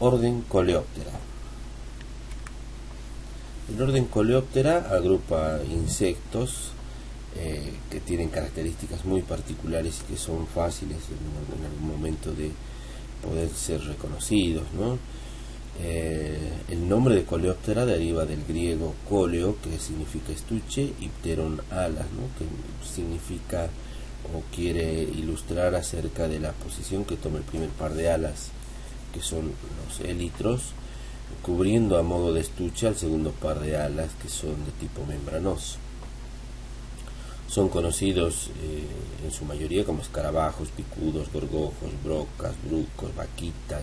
Orden Coleoptera. El orden Coleoptera agrupa insectos que tienen características muy particulares y que son fáciles en algún momento de poder ser reconocidos, ¿no? El nombre de Coleoptera deriva del griego coleo, que significa estuche, y pteron, alas, ¿no? Que significa o quiere ilustrar acerca de la posición que toma el primer par de alas, que son los élitros, cubriendo a modo de estuche al segundo par de alas, que son de tipo membranoso. Son conocidos en su mayoría como escarabajos, picudos, gorgojos, brocas, brucos, vaquitas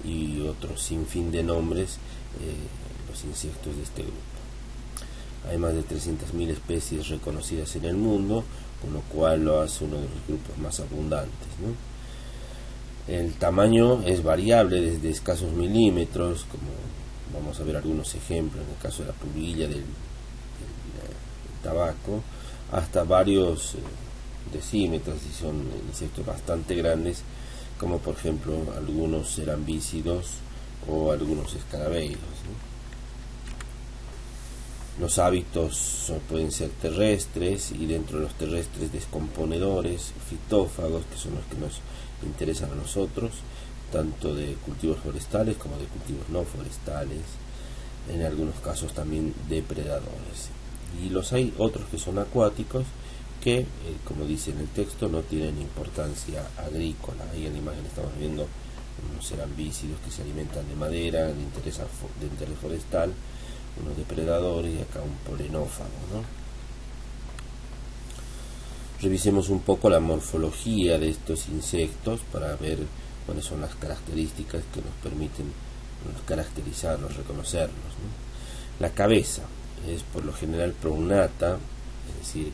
y otros sinfín de nombres, los insectos de este grupo. Hay más de 300.000 especies reconocidas en el mundo, con lo cual lo hace uno de los grupos más abundantes, ¿no? El tamaño es variable desde escasos milímetros, como vamos a ver algunos ejemplos en el caso de la pubilla del tabaco, hasta varios decímetros, y son insectos bastante grandes, como por ejemplo algunos cerambícidos o algunos escarabeidos, ¿no? Los hábitos pueden ser terrestres, y dentro de los terrestres descomponedores, fitófagos, que son los que nos interesan a nosotros, tanto de cultivos forestales como de cultivos no forestales, en algunos casos también depredadores. Y los hay otros que son acuáticos, que como dice en el texto, no tienen importancia agrícola. Ahí en la imagen estamos viendo unos cerambícidos que se alimentan de madera de interés forestal, unos depredadores, y acá un polenófago, ¿no? Revisemos un poco la morfología de estos insectos para ver cuáles son las características que nos permiten caracterizarlos, reconocerlos, ¿no? La cabeza es por lo general prognata, es decir,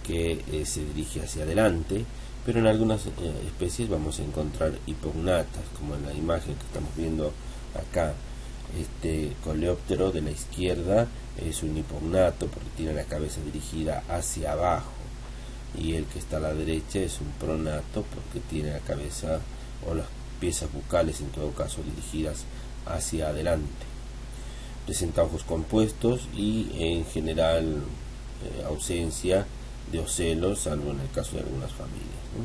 que se dirige hacia adelante, pero en algunas especies vamos a encontrar hipognatas, como en la imagen que estamos viendo acá. Este coleóptero de la izquierda es un hipognato porque tiene la cabeza dirigida hacia abajo, y el que está a la derecha es un pronato porque tiene la cabeza o las piezas bucales en todo caso dirigidas hacia adelante. Presenta ojos compuestos y en general ausencia de ocelos, salvo en el caso de algunas familias, ¿no?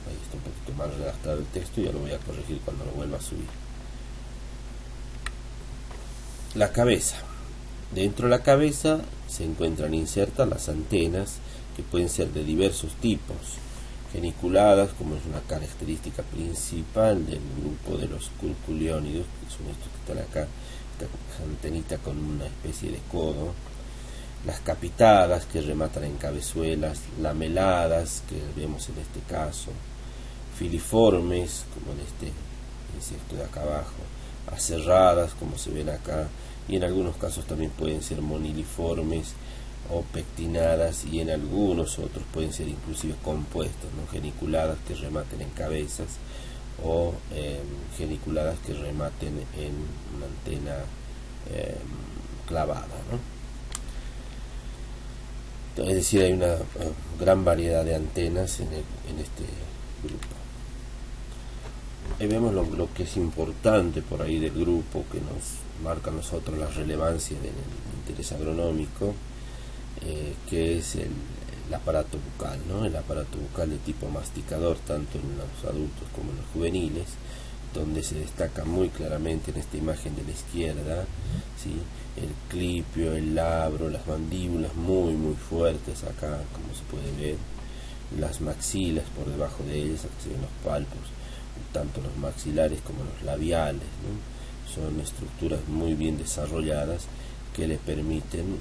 Ahí está un poquito más redactado el texto, ya lo voy a corregir cuando lo vuelva a subir. La cabeza. Dentro de la cabeza se encuentran insertas las antenas, que pueden ser de diversos tipos, geniculadas, como es una característica principal del grupo de los curculiónidos, que son estos que están acá, esta antenita con una especie de codo. Las capitadas, que rematan en cabezuelas, lameladas, que vemos en este caso, filiformes, como en este insecto de acá abajo, aserradas, como se ven acá, y en algunos casos también pueden ser moniliformes o pectinadas, y en algunos otros pueden ser inclusive compuestos, ¿no? Geniculadas que rematen en cabezas, o geniculadas que rematen en una antena clavada, ¿no? Es decir, hay una gran variedad de antenas en este grupo. Ahí vemos lo que es importante por ahí del grupo, que nos marca a nosotros la relevancia del interés agronómico, que es el aparato bucal, ¿no? El aparato bucal de tipo masticador, tanto en los adultos como en los juveniles, donde se destaca muy claramente en esta imagen de la izquierda, ¿sí? El clipio, el labro, las mandíbulas muy fuertes acá, como se puede ver, las maxilas por debajo de ellas, acá se ven los palpos, tanto los maxilares como los labiales, ¿no? Son estructuras muy bien desarrolladas que le permiten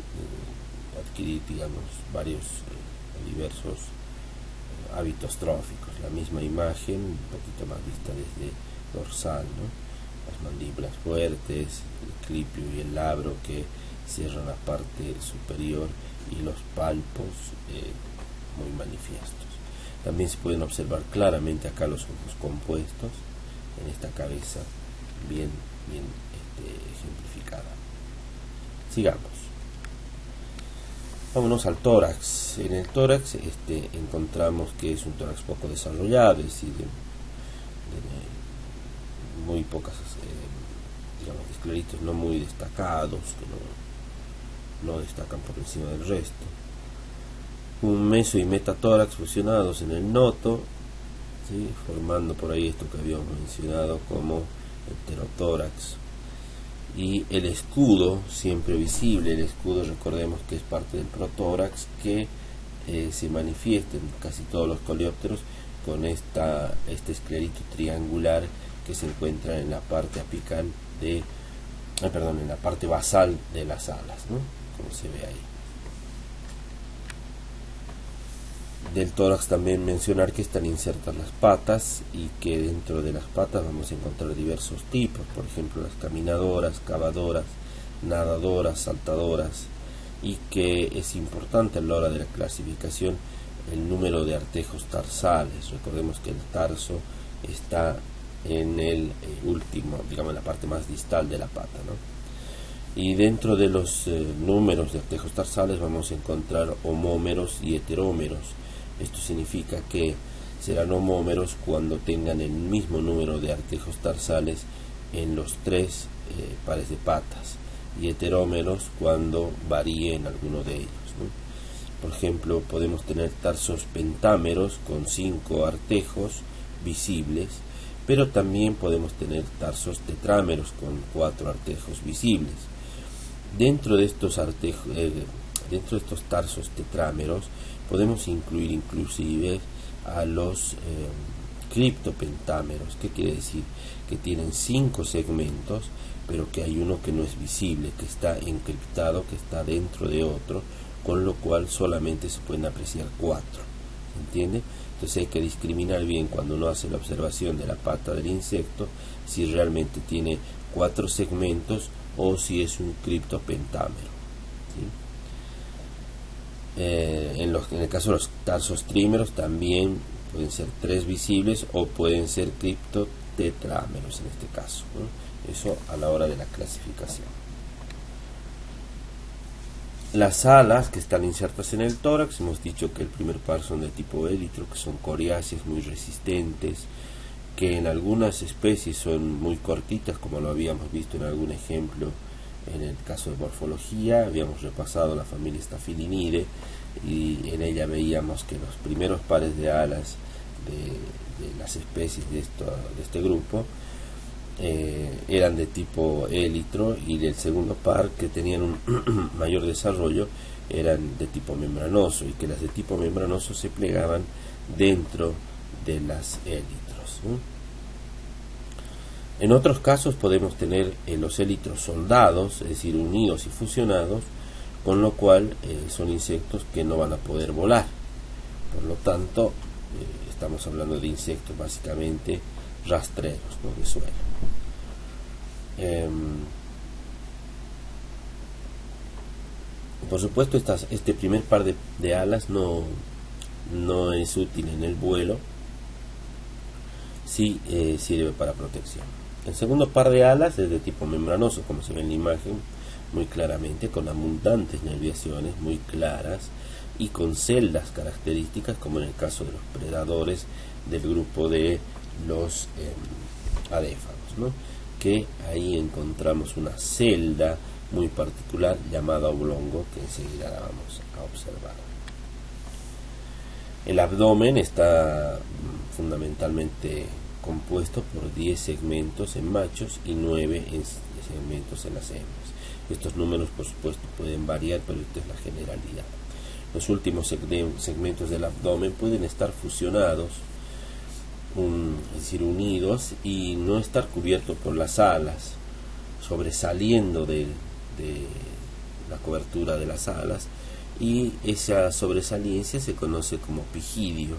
adquirir, digamos, varios diversos hábitos tróficos. La misma imagen, un poquito más vista desde dorsal, ¿no? Las mandíbulas fuertes, el clipio y el labro que cierran la parte superior, y los palpos muy manifiestos. También se pueden observar claramente acá los ojos compuestos en esta cabeza bien ejemplificada. Sigamos. Vámonos al tórax. En el tórax encontramos que es un tórax poco desarrollado, es decir, muy pocas, digamos, escleritos no muy destacados, que no destacan por encima del resto. Un meso y metatórax fusionados en el noto, ¿sí?, formando por ahí esto que habíamos mencionado como el pterotórax. Y el escudo, siempre visible, el escudo recordemos que es parte del protórax, que se manifiesta en casi todos los coleópteros con este esclerito triangular que se encuentra en la parte apical en la parte basal de las alas, ¿no?, como se ve ahí. Del tórax también mencionar que están insertas las patas y que dentro de las patas vamos a encontrar diversos tipos, por ejemplo las caminadoras, cavadoras, nadadoras, saltadoras, y que es importante a la hora de la clasificación el número de artejos tarsales. Recordemos que el tarso está en el último, digamos en la parte más distal de la pata, ¿no? Y dentro de los números de artejos tarsales vamos a encontrar homómeros y heterómeros. Esto significa que serán homómeros cuando tengan el mismo número de artejos tarsales en los 3 pares de patas, y heterómeros cuando varíen alguno de ellos, ¿no? Por ejemplo, podemos tener tarsos pentámeros con 5 artejos visibles, pero también podemos tener tarsos tetrámeros con 4 artejos visibles. Dentro de estos tarsos tetrámeros podemos incluir inclusive a los criptopentámeros. ¿Qué quiere decir? Que tienen 5 segmentos, pero que hay uno que no es visible, que está encriptado, que está dentro de otro, con lo cual solamente se pueden apreciar 4. ¿Entiende? Entonces hay que discriminar bien cuando uno hace la observación de la pata del insecto, si realmente tiene 4 segmentos o si es un criptopentámero, ¿sí? En el caso de los tarsos trímeros también pueden ser 3 visibles o pueden ser criptotetrámeros en este caso, ¿no? Eso a la hora de la clasificación. Las alas que están insertas en el tórax, hemos dicho que el primer par son de tipo élitro, que son coriáceas muy resistentes, que en algunas especies son muy cortitas, como lo habíamos visto en algún ejemplo en el caso de morfología. Habíamos repasado la familia Staphylinidae y en ella veíamos que los primeros pares de alas de las especies de este grupo eran de tipo élitro, y del segundo par, que tenían un mayor desarrollo, eran de tipo membranoso, y que las de tipo membranoso se plegaban dentro de las élitros, ¿no? En otros casos podemos tener los élitros soldados, es decir, unidos y fusionados, con lo cual son insectos que no van a poder volar. Por lo tanto, estamos hablando de insectos básicamente rastreros, ¿no?, de suelo. Por supuesto, este primer par de alas no es útil en el vuelo, sí sirve para protección. El segundo par de alas es de tipo membranoso, como se ve en la imagen muy claramente, con abundantes nerviaciones muy claras y con celdas características, como en el caso de los predadores del grupo de los adéfagos, ¿no?, que ahí encontramos una celda muy particular llamada oblongo, que enseguida la vamos a observar. El abdomen está fundamentalmente compuesto por 10 segmentos en machos y 9 segmentos en las hembras. Estos números, por supuesto, pueden variar, pero esta es la generalidad. Los últimos segmentos del abdomen pueden estar fusionados, es decir, unidos, y no estar cubiertos por las alas, sobresaliendo de la cobertura de las alas, y esa sobresaliencia se conoce como pigidio,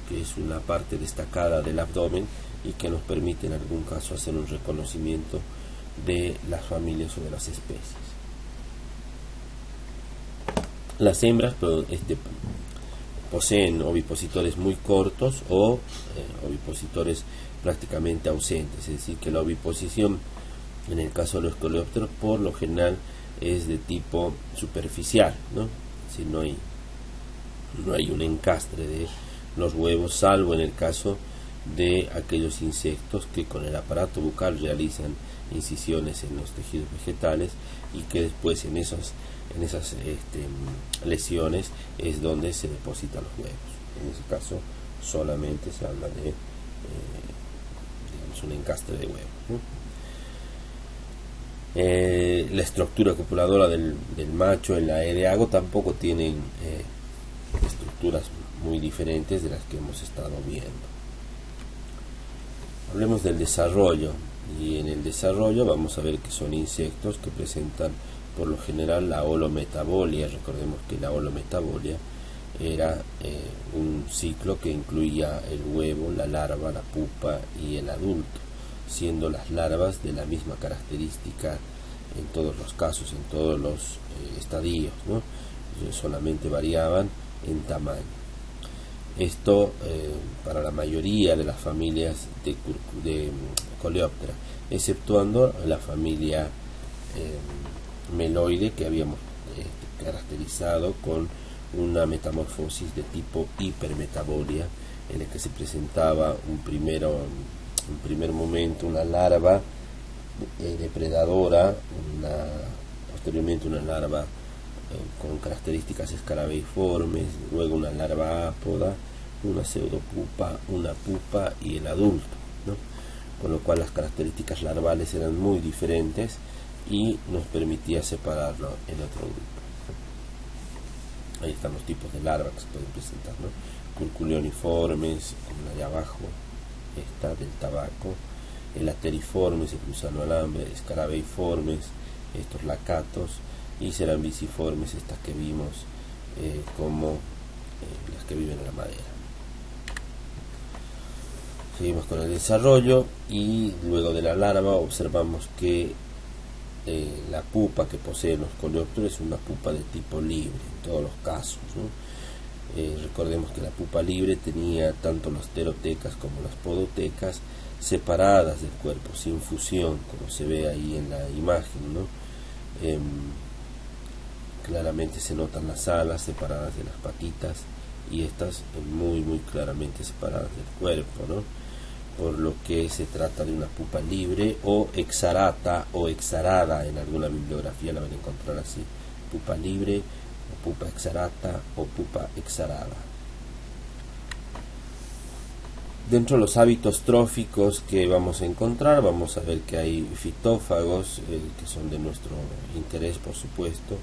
que es una parte destacada del abdomen y que nos permite en algún caso hacer un reconocimiento de las familias o de las especies. Las hembras poseen ovipositores muy cortos o ovipositores prácticamente ausentes, es decir, que la oviposición en el caso de los coleópteros por lo general es de tipo superficial, ¿no? Si no hay un encastre de los huevos, salvo en el caso de aquellos insectos que con el aparato bucal realizan incisiones en los tejidos vegetales y que después en esas lesiones es donde se depositan los huevos. En ese caso solamente se habla de digamos un encastre de huevos, ¿no? La estructura copuladora del macho en la Edeago tampoco tienen estructuras muy diferentes de las que hemos estado viendo. Hablemos del desarrollo, y en el desarrollo vamos a ver que son insectos que presentan por lo general la holometabolia. Recordemos que la holometabolia era un ciclo que incluía el huevo, la larva, la pupa y el adulto, siendo las larvas de la misma característica en todos los casos, en todos los estadios, ¿no? Solamente variaban en tamaño. Esto para la mayoría de las familias de Coleoptera, exceptuando la familia meloide, que habíamos caracterizado con una metamorfosis de tipo hipermetabolia, en el que se presentaba un primer momento una larva depredadora, posteriormente una larva con características escarabeiformes, luego una larva ápoda, una pseudopupa, una pupa y el adulto, ¿no? Con lo cual las características larvales eran muy diferentes y nos permitía separarlo en otro grupo. Ahí están los tipos de larvas que se pueden presentar, ¿no? Curculeoniformes, como la de abajo, esta del tabaco, elateriformes, el gusano alambre, escarabeiformes, estos lacatos, y cerambiciformes, estas que vimos como las que viven en la madera. Seguimos con el desarrollo, y luego de la larva observamos que la pupa que poseen los coleópteros es una pupa de tipo libre en todos los casos, ¿no? Recordemos que la pupa libre tenía tanto las pterotecas como las podotecas separadas del cuerpo, sin fusión, como se ve ahí en la imagen, ¿no? Claramente se notan las alas separadas de las patitas, y estas muy claramente separadas del cuerpo, ¿no? Por lo que se trata de una pupa libre o exarata o exarada. En alguna bibliografía la van a encontrar así: pupa libre, o pupa exarata o pupa exarada. Dentro de los hábitos tróficos que vamos a encontrar, vamos a ver que hay fitófagos, que son de nuestro interés, por supuesto,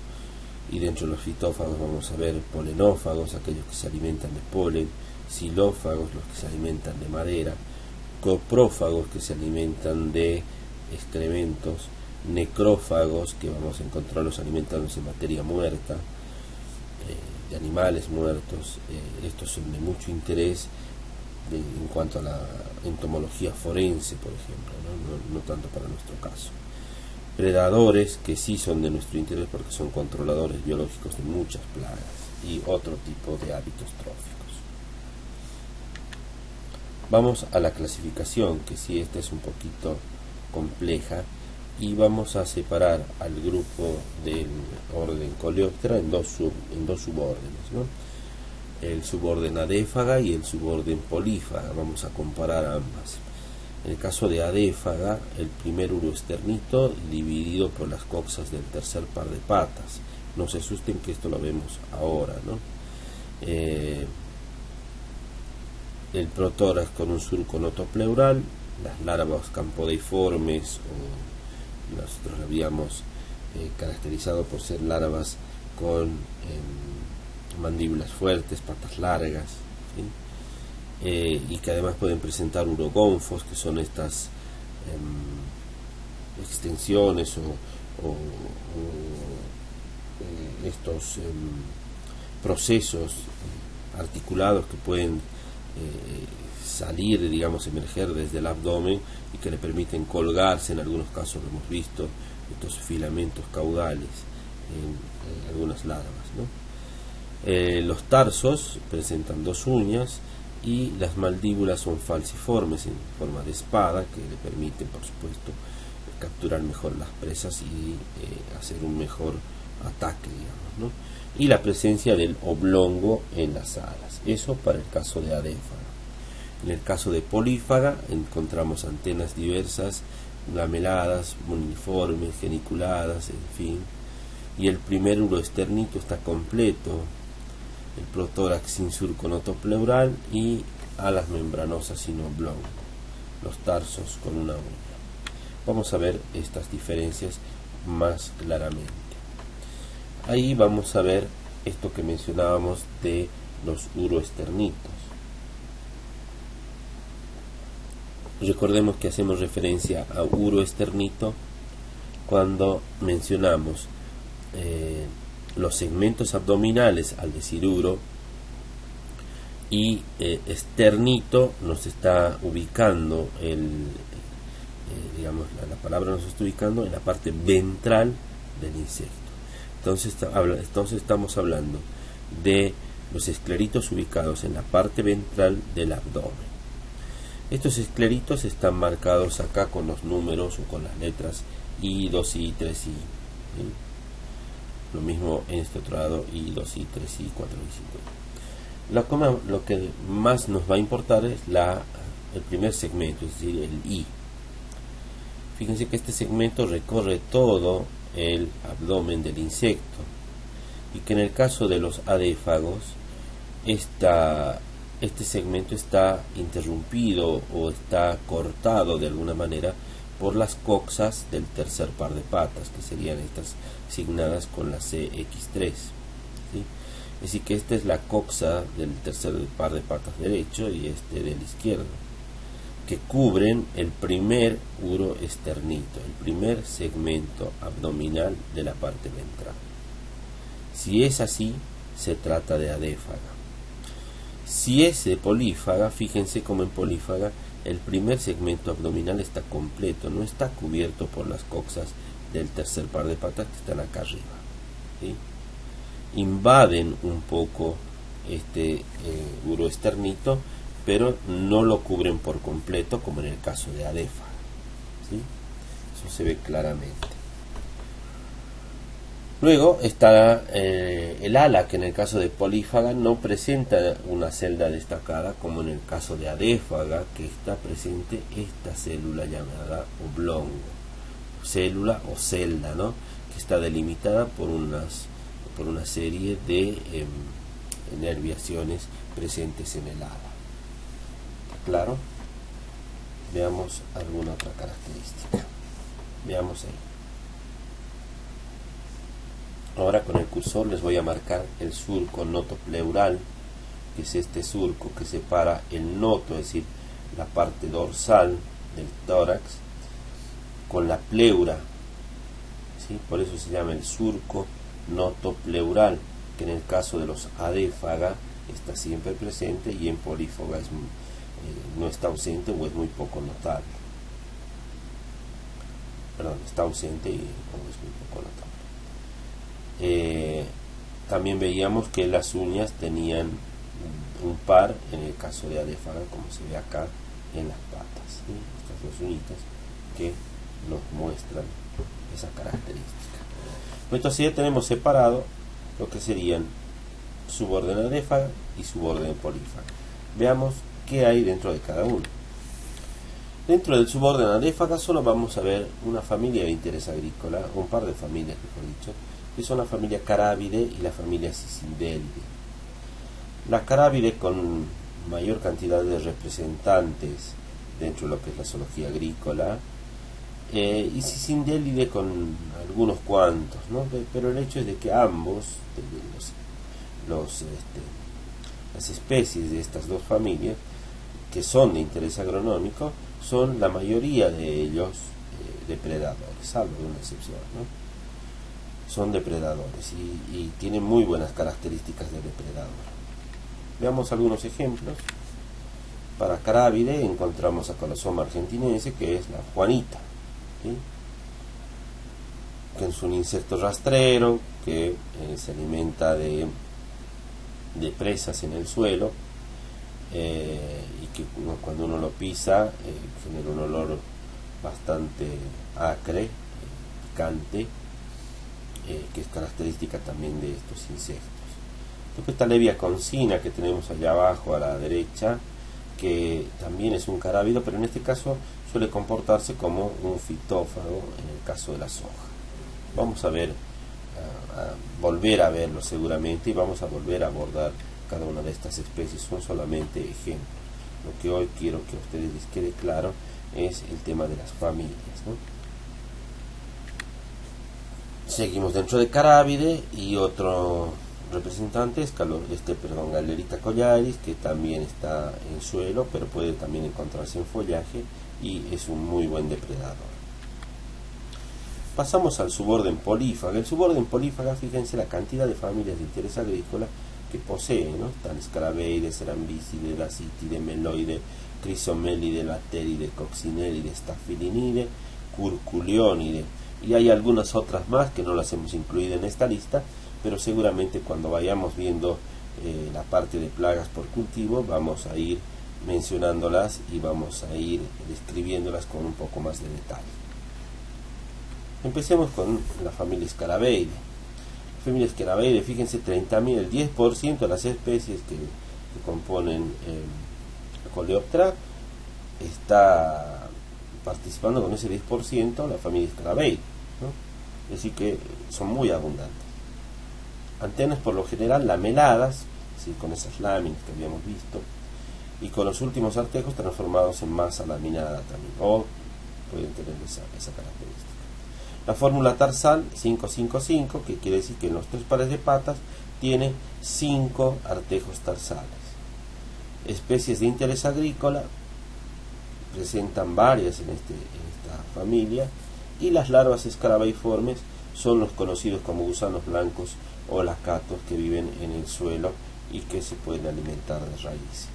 y dentro de los fitófagos vamos a ver polenófagos, aquellos que se alimentan de polen, xilófagos, los que se alimentan de madera, coprófagos, que se alimentan de excrementos, necrófagos, que vamos a encontrarlos alimentándose de materia muerta, de animales muertos. Estos son de mucho interés en cuanto a la entomología forense, por ejemplo, no tanto para nuestro caso. Predadores, que sí son de nuestro interés porque son controladores biológicos de muchas plagas, y otro tipo de hábitos tróficos. Vamos a la clasificación, que sí, esta es un poquito compleja, y vamos a separar al grupo del orden Coleoptera en dos subórdenes, ¿no? El suborden adéfaga y el suborden polífaga. Vamos a comparar ambas. En el caso de adéfaga, el primer uroesternito dividido por las coxas del tercer par de patas. No se asusten que esto lo vemos ahora, ¿no? El protórax con un surco notopleural, las larvas campodeiformes, o nosotros lo habíamos caracterizado por ser larvas con mandíbulas fuertes, patas largas, ¿sí? Y que además pueden presentar urogonfos, que son estas extensiones o estos procesos articulados que pueden salir, digamos, emerger desde el abdomen, y que le permiten colgarse. En algunos casos lo hemos visto, estos filamentos caudales en algunas larvas, ¿no? Los tarsos presentan dos uñas, y las mandíbulas son falciformes en forma de espada, que le permiten, por supuesto, capturar mejor las presas y hacer un mejor ataque, digamos, ¿no? Y la presencia del oblongo en las alas. Eso para el caso de adéfaga. En el caso de polífaga encontramos antenas diversas, lameladas, uniformes, geniculadas, en fin. Y el primer uroesternito está completo, el protórax sin surco notopleural y alas membranosas sin oblong, los tarsos con una uña. Vamos a ver estas diferencias más claramente. Ahí vamos a ver esto que mencionábamos de los uroesternitos. Recordemos que hacemos referencia a uroesternito cuando mencionamos los segmentos abdominales al decir uro, y esternito nos está ubicando digamos, la palabra nos está ubicando en la parte ventral del insecto. Entonces estamos hablando de los escleritos ubicados en la parte ventral del abdomen. Estos escleritos están marcados acá con los números o con las letras I, 2I, 3I. ¿Sí? Lo mismo en este otro lado, I, 2I, 3I, 4I, 5I. Lo que más nos va a importar es el primer segmento, es decir, el I. Fíjense que este segmento recorre todo el abdomen del insecto y que en el caso de los adéfagos este segmento está interrumpido o está cortado de alguna manera por las coxas del tercer par de patas, que serían estas signadas con la CX3. ¿Sí? Es decir, que esta es la coxa del tercer par de patas derecho y este del izquierdo, que cubren el primer uroesternito, el primer segmento abdominal de la parte ventral. Si es así, se trata de adéfaga. Si es de polífaga, fíjense como en polífaga el primer segmento abdominal está completo, no está cubierto por las coxas del tercer par de patas que están acá arriba. ¿Sí? Invaden un poco este uroesternito, pero no lo cubren por completo como en el caso de adéfaga. ¿Sí? Eso se ve claramente. Luego está el ala, que en el caso de polífaga no presenta una celda destacada como en el caso de adéfaga, que está presente esta célula llamada oblongo, célula o celda, ¿no? Que está delimitada por una serie de nerviaciones presentes en el ala. ¿Claro? Veamos alguna otra característica. Veamos ahí. Ahora con el cursor les voy a marcar el surco notopleural, que es este surco que separa el noto, es decir, la parte dorsal del tórax, con la pleura. ¿Sí? Por eso se llama el surco notopleural, que en el caso de los adéfaga está siempre presente y en polífaga no está ausente o es muy poco notable. Perdón, está ausente y es muy poco notable. También veíamos que las uñas tenían un par en el caso de adéfaga, como se ve acá en las patas. ¿Sí? Estas dos uñitas que nos muestran esa característica. Entonces ya tenemos separado lo que serían suborden adéfaga y suborden polífaga. Veamos qué hay dentro de cada uno. Dentro del suborden adéfaga solo vamos a ver una familia de interés agrícola, un par de familias, mejor dicho, que son la familia Carabidae y la familia Cicindelidae. La Carabidae con mayor cantidad de representantes dentro de lo que es la zoología agrícola, y Cicindelidae con algunos cuantos, ¿no? Pero el hecho es de que ambos, las especies de estas dos familias, que son de interés agronómico, son la mayoría de ellos depredadores, salvo una excepción, ¿no? Son depredadores y tienen muy buenas características de depredador. Veamos algunos ejemplos. Para Carabidae encontramos a Colosoma argentinense, que es la Juanita, ¿sí? Que es un insecto rastrero que se alimenta de presas en el suelo, y que cuando uno lo pisa genera un olor bastante acre, picante, que es característica también de estos insectos. Después está Levia concina, que tenemos allá abajo a la derecha, que también es un carábido, pero en este caso suele comportarse como un fitófago en el caso de la soja. Vamos a ver, a volver a verlo seguramente, y vamos a volver a abordar cada una de estas especies. Son solamente ejemplos. Lo que hoy quiero que a ustedes les quede claro es el tema de las familias, ¿no? Seguimos dentro de carábide, y otro representante es Galerita collaris, que también está en suelo, pero puede también encontrarse en follaje y es un muy buen depredador. Pasamos al suborden Polífaga. El suborden Polífaga, fíjense la cantidad de familias de interés agrícola que posee, ¿no? Están Scarabeide, Cerambicide, Lacitide, Meloide, Crisomelide, Lateride, Coccinelide, Staphylinide, Curculionide, y hay algunas otras más que no las hemos incluido en esta lista, pero seguramente cuando vayamos viendo la parte de plagas por cultivo vamos a ir mencionándolas y vamos a ir describiéndolas con un poco más de detalle. Empecemos con la familia Scarabeide. La familia Scarabeide, fíjense, 30.000, el 10% de las especies que componen el Coleoptera está participando con ese 10% la familia Scarabeide, ¿no? Es decir que son muy abundantes. Antenas por lo general lameladas, ¿sí? Con esas láminas que habíamos visto, y con los últimos artejos transformados en masa laminada también, o pueden tener esa característica. La fórmula tarsal 555, que quiere decir que en los 3 pares de patas tiene 5 artejos tarsales. Especies de interés agrícola presentan varias en esta familia, y las larvas escarabeiformes son los conocidos como gusanos blancos o lacatos, que viven en el suelo y que se pueden alimentar de raíces.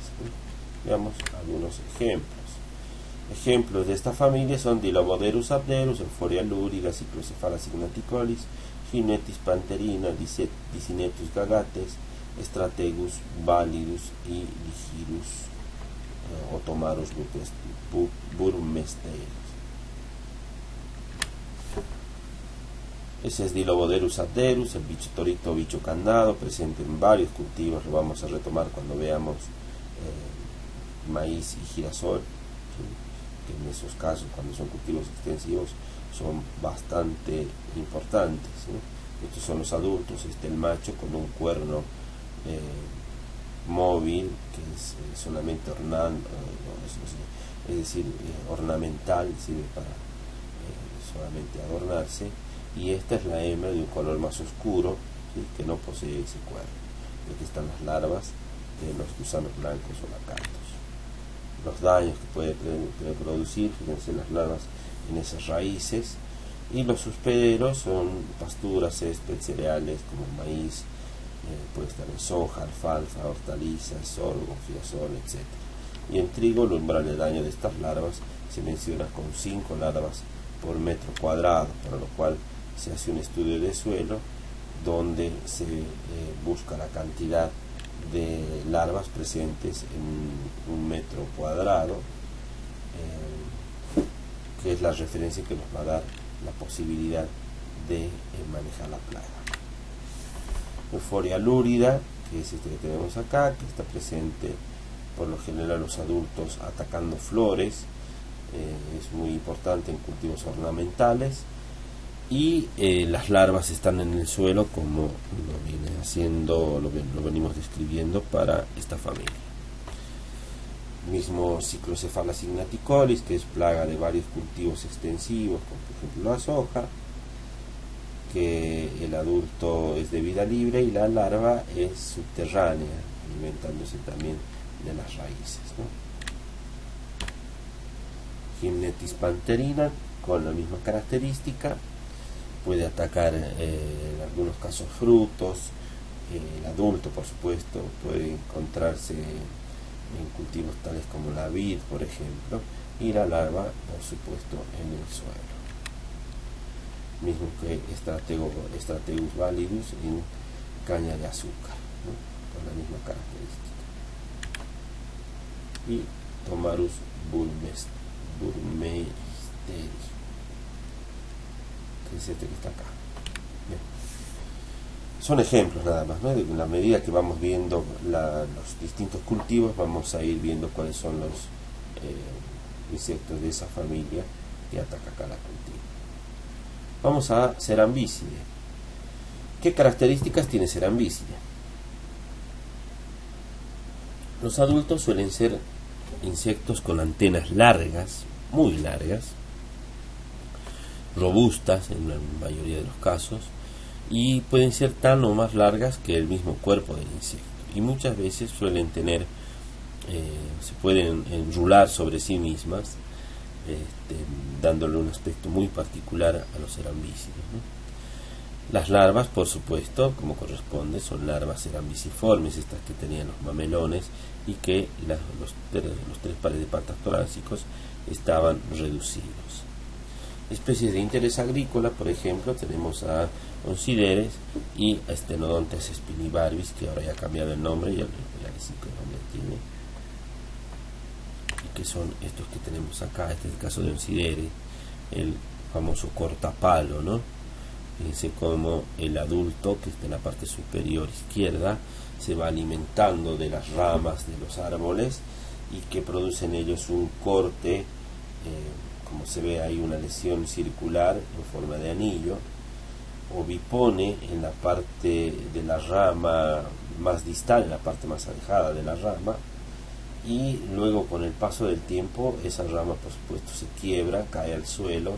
Veamos algunos ejemplos. Ejemplos de esta familia son Diloboderus abderus, Euphoria lúrida, Cyclocephala signaticolis, Gymnetis pantherina, Dicinetus gagates, Strategus validus y Ligirus Otomarus burmesteros. Ese es Diloboderus abderus, el bicho torito o bicho candado, presente en varios cultivos. Lo vamos a retomar cuando veamos maíz y girasol, ¿sí? Que en esos casos, cuando son cultivos extensivos, son bastante importantes, ¿sí? Estos son los adultos. El macho con un cuerno móvil, que es solamente ornamental, sirve para solamente adornarse, y esta es la hembra de un color más oscuro, ¿sí? Que no posee ese cuerno. Aquí están las larvas de los gusanos blancos o lacatos. Los daños que puede producir, fíjense las larvas en esas raíces, y los hospederos son pasturas, césped, cereales como el maíz, puede estar en soja, alfalfa, hortalizas, sorgo, girasol, etc. Y en trigo, el umbral de daño de estas larvas se menciona con 5 larvas por metro cuadrado, para lo cual se hace un estudio de suelo donde se busca la cantidad de larvas presentes en un metro cuadrado, que es la referencia que nos va a dar la posibilidad de manejar la plaga. Euphoria lúrida, que es este que tenemos acá, que está presente por lo general los adultos atacando flores, es muy importante en cultivos ornamentales, y las larvas están en el suelo, como lo venimos describiendo para esta familia. Mismo Cyclocephala signaticolis, que es plaga de varios cultivos extensivos, como por ejemplo la soja, que el adulto es de vida libre y la larva es subterránea, alimentándose también de las raíces, ¿no? Gymnetis pantherina, con la misma característica, puede atacar en algunos casos frutos. El adulto, por supuesto, puede encontrarse en cultivos tales como la vid, por ejemplo, y la larva, por supuesto, en el suelo. Mismo que Strategus validus en caña de azúcar, ¿no? Con la misma característica. Y Tomarus burmesteris, que es este que está acá. Bien. Son ejemplos nada más, ¿no? En la medida que vamos viendo los distintos cultivos, vamos a ir viendo cuáles son los insectos de esa familia que ataca cada cultivo. Vamos a Cerambicidae. ¿Qué características tiene Cerambicidae? Los adultos suelen ser insectos con antenas largas, muy largas, robustas en la mayoría de los casos, y pueden ser tan o más largas que el mismo cuerpo del insecto, y muchas veces suelen tener, se pueden enrular sobre sí mismas, dándole un aspecto muy particular a los cerambícidos, ¿no? Las larvas, por supuesto, como corresponde, son larvas cerambiciformes, estas que tenían los mamelones, y que los tres pares de patas torácicos estaban reducidos. Especies de interés agrícola, por ejemplo, tenemos a Onsideres y a Stenodontes spinibarbis, que ahora ya ha cambiado el nombre, ya les decía qué nombre tiene, y que son estos que tenemos acá. Este es el caso de Onsideres, el famoso cortapalo, ¿no? Fíjense cómo el adulto, que está en la parte superior izquierda, se va alimentando de las ramas de los árboles y que producen ellos un corte, como se ve ahí, una lesión circular en forma de anillo, o bipone en la parte de la rama más distal, en la parte más alejada de la rama, y luego con el paso del tiempo esa rama, por supuesto, se quiebra, cae al suelo,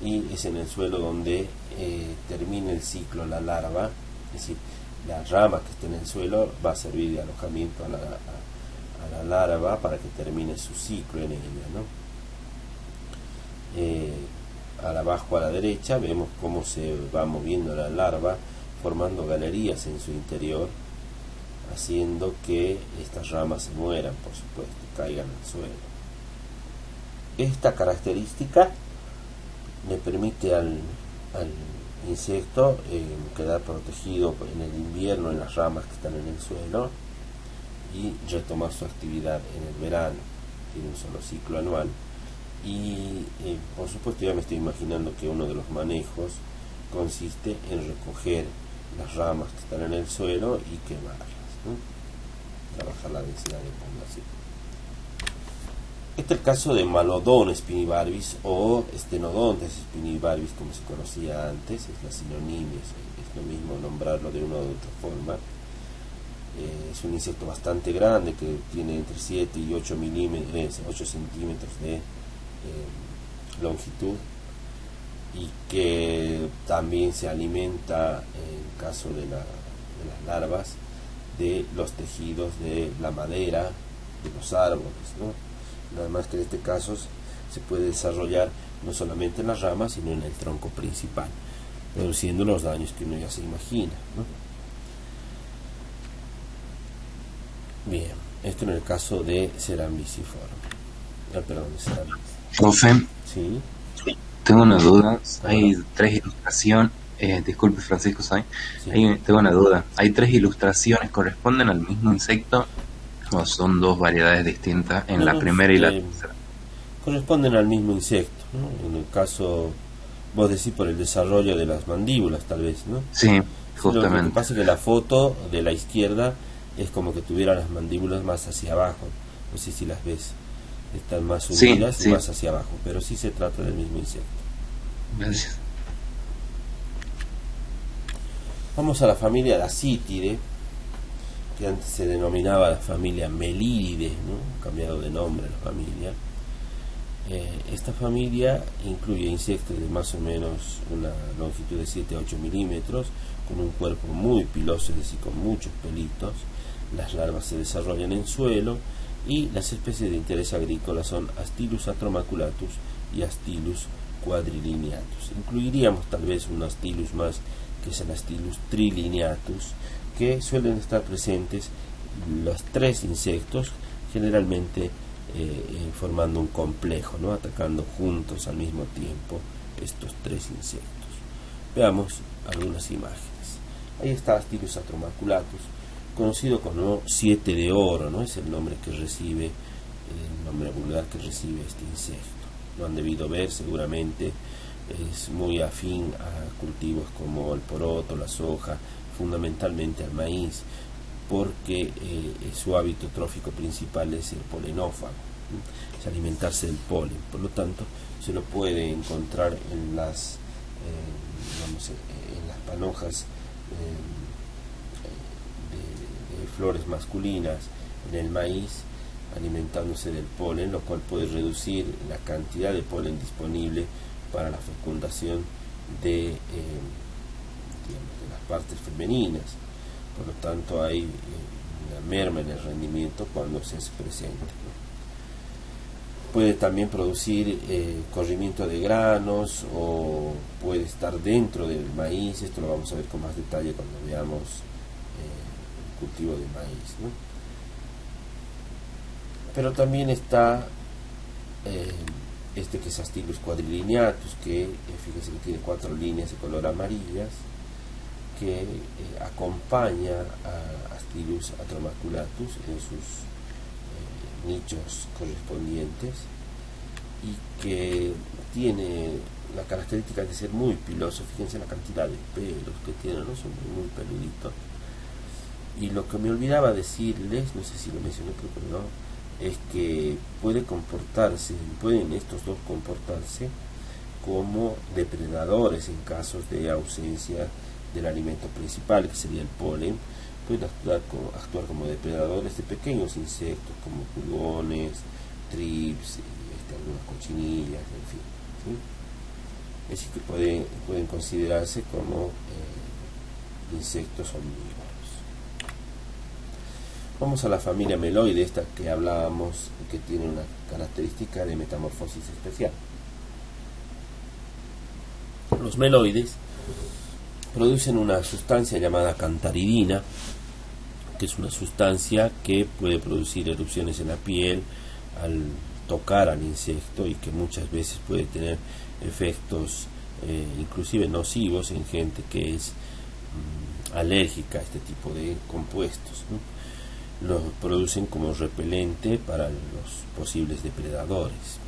y es en el suelo donde termina el ciclo la larva. Es decir, la rama que está en el suelo va a servir de alojamiento a la larva para que termine su ciclo en ella, ¿no? Abajo a la derecha vemos cómo se va moviendo la larva, formando galerías en su interior, haciendo que estas ramas se mueran, por supuesto, caigan al suelo. Esta característica le permite al insecto quedar protegido en el invierno en las ramas que están en el suelo y retomar su actividad en el verano. Tiene un solo ciclo anual. Y por supuesto ya me estoy imaginando que uno de los manejos consiste en recoger las ramas que están en el suelo y quemarlas, ¿no? Para bajar la densidad de población. Este es el caso de Malodon spinibarbis o Stenodontes spinibarbis, como se conocía antes. Es la sinonimia, es lo mismo nombrarlo de una u otra forma. Es un insecto bastante grande que tiene entre 7 y 8 centímetros de longitud, y que también se alimenta, en caso de las larvas, de los tejidos de la madera de los árboles, ¿no? Nada más que en este caso se puede desarrollar no solamente en las ramas, sino en el tronco principal, produciendo los daños que uno ya se imagina, ¿no? Bien, esto en el caso de Cerambiciforme. Perdón, de Cerambiciforme. Profe, Sí. tengo una duda. Hay tres ilustraciones. Disculpe, Francisco, ¿sabes? Sí. Tengo una duda. ¿Hay tres ilustraciones? ¿Corresponden al mismo insecto o son dos variedades distintas en la primera y la tercera? Corresponden al mismo insecto, ¿no? En el caso, vos decís por el desarrollo de las mandíbulas, tal vez, ¿no? Sí, Lo justamente. que pasa es que la foto de la izquierda es como que tuviera las mandíbulas más hacia abajo. No sé si las ves. Están más unidas y más hacia abajo, pero sí se trata del mismo insecto. Gracias. Vamos a la familia Dasytidae, que antes se denominaba la familia Meliridae, ¿no? Cambiado de nombre la familia. Esta familia incluye insectos de más o menos una longitud de 7 a 8 milímetros, con un cuerpo muy piloso, es decir, con muchos pelitos. Las larvas se desarrollan en suelo, y las especies de interés agrícola son Astylus atromaculatus y Astylus quadrilineatus. Incluiríamos tal vez un Astylus más, que es el Astylus trilineatus, que suelen estar presentes los tres insectos, generalmente formando un complejo, ¿no? Atacando juntos al mismo tiempo estos tres insectos. Veamos algunas imágenes. Ahí está Astylus atromaculatus, conocido como 7 de oro, ¿no? Es el nombre que recibe, el nombre vulgar que recibe este insecto. Lo han debido ver seguramente. Es muy afín a cultivos como el poroto, la soja, fundamentalmente al maíz, porque su hábito trófico principal es el polenófago, es alimentarse del polen. Por lo tanto, se lo puede encontrar en las en las panojas de flores masculinas en el maíz, alimentándose del polen, lo cual puede reducir la cantidad de polen disponible para la fecundación de las partes femeninas. Por lo tanto, hay una merma en el rendimiento cuando se hace presente, ¿no? Puede también producir corrimiento de granos, o puede estar dentro del maíz. Esto lo vamos a ver con más detalle cuando veamos el cultivo de maíz, ¿no? Pero también está que es Astilus quadrilineatus, que fíjense que tiene 4 líneas de color amarillas, que acompaña a Astilus atromaculatus en sus nichos correspondientes, y que tiene la característica de ser muy piloso. Fíjense la cantidad de pelos que tiene, ¿no? Son muy peluditos. Y lo que me olvidaba decirles, no sé si lo mencioné, creo que no, es que pueden estos dos comportarse como depredadores en casos de ausencia del alimento principal, que sería el polen. Pueden actuar como depredadores de pequeños insectos como pulgones, trips, algunas cochinillas, en fin, ¿sí? Así que pueden considerarse como insectos omnívoros. Vamos a la familia meloide, esta que hablábamos, que tiene una característica de metamorfosis especial. Los meloides producen una sustancia llamada cantaridina, que es una sustancia que puede producir erupciones en la piel al tocar al insecto, y que muchas veces puede tener efectos inclusive nocivos en gente que es alérgica a este tipo de compuestos, ¿no? Los producen como repelente para los posibles depredadores.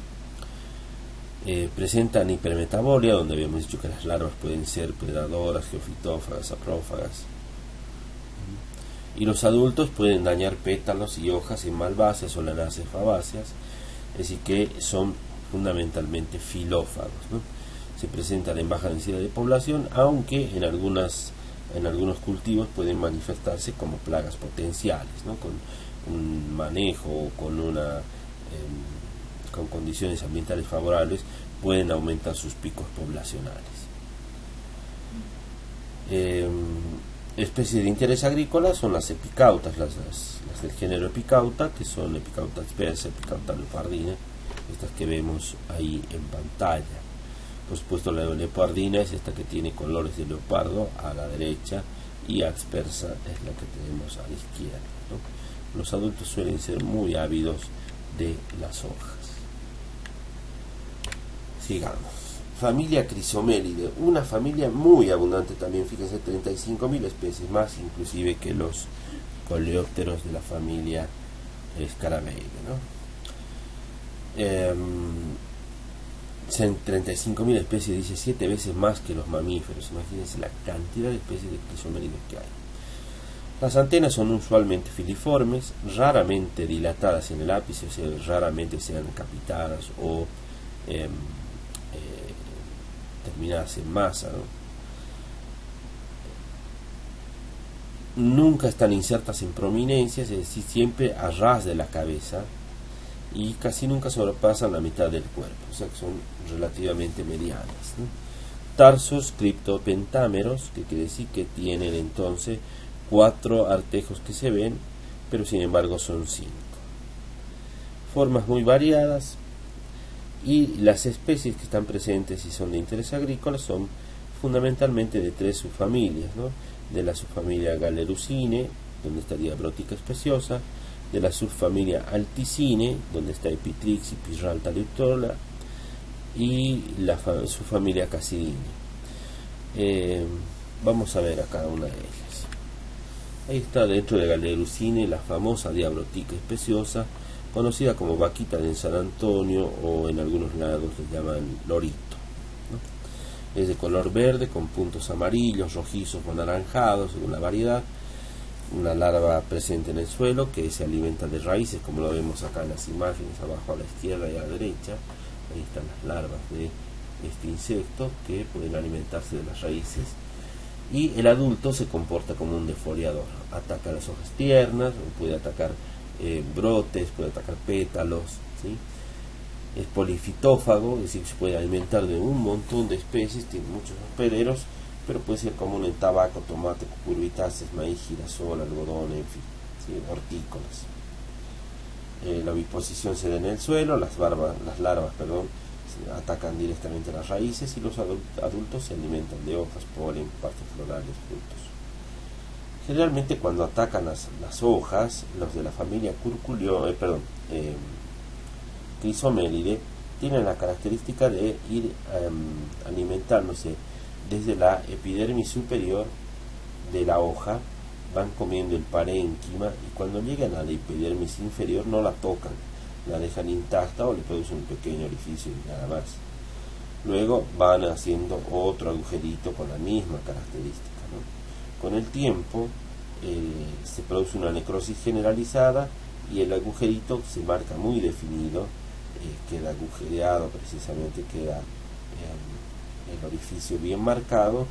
Presentan hipermetabolia, donde habíamos dicho que las larvas pueden ser predadoras, geofitófagas, saprófagas. Y los adultos pueden dañar pétalos y hojas en malváceas o lanáceas fabáceas, así que son fundamentalmente filófagos, ¿no? Se presentan en baja densidad de población, aunque en algunos cultivos pueden manifestarse como plagas potenciales, ¿no? Con un manejo o con condiciones ambientales favorables pueden aumentar sus picos poblacionales. Especies de interés agrícola son las epicautas, las del género Epicauta, que son Epicauta dispersa, Epicauta leopardina, estas que vemos ahí en pantalla. Por supuesto, la leopardina es esta que tiene colores de leopardo a la derecha, y aspersa es la que tenemos a la izquierda, ¿no? Los adultos suelen ser muy ávidos de las hojas. Sigamos. Familia Chrysomélide, una familia muy abundante también, fíjense, 35.000 especies, más inclusive que los coleópteros de la familia Scarabeide, ¿no? 35.000 especies, dice 7 veces más que los mamíferos. Imagínense la cantidad de especies de Chrysomélides que hay. Las antenas son usualmente filiformes, raramente dilatadas en el ápice, o sea, raramente sean capitadas o terminadas en masa, ¿no? Nunca están insertas en prominencias, es decir, siempre a ras de la cabeza, y casi nunca sobrepasan la mitad del cuerpo, o sea que son relativamente medianas, ¿no? Tarsos criptopentámeros, que quiere decir que tienen entonces 4 artejos que se ven, pero sin embargo son 5. Formas muy variadas, y las especies que están presentes y son de interés agrícola son fundamentalmente de 3 subfamilias, ¿no? De la subfamilia Galerusine, donde está Diabrotica speciosa, de la subfamilia Alticine, donde está Epitrix y Pirralta leutola, y la subfamilia Cassidine. Vamos a ver a cada una de ellas. Ahí está, dentro de Galerusine, la famosa Diabrotica speciosa, conocida como vaquita de San Antonio, o en algunos lados le llaman lorito, ¿no? Es de color verde con puntos amarillos, rojizos o anaranjados según la variedad. Una larva presente en el suelo que se alimenta de raíces, como lo vemos acá en las imágenes, abajo a la izquierda y a la derecha. Ahí están las larvas de este insecto que pueden alimentarse de las raíces. Y el adulto se comporta como un defoliador, ataca las hojas tiernas, puede atacar brotes, puede atacar pétalos, ¿sí? Es polifitófago, es decir, se puede alimentar de un montón de especies, tiene muchos hospederos, pero puede ser común en tabaco, tomate, cucurbitáceas, maíz, girasol, algodón, en fin, ¿sí? Hortícolas. La oviposición se da en el suelo, las larvas atacan directamente las raíces y los adultos se alimentan de hojas, polen, partes florales, frutos. Generalmente cuando atacan las hojas, los de la familia Chrysomelidae tienen la característica de ir alimentándose desde la epidermis superior de la hoja, van comiendo el parénquima y cuando llegan a la epidermis inferior no la tocan, la dejan intacta o le producen un pequeño orificio y nada más. Luego van haciendo otro agujerito con la misma característica, ¿no? Con el tiempo se produce una necrosis generalizada y el agujerito se marca muy definido, queda agujereado precisamente, queda el orificio bien marcado,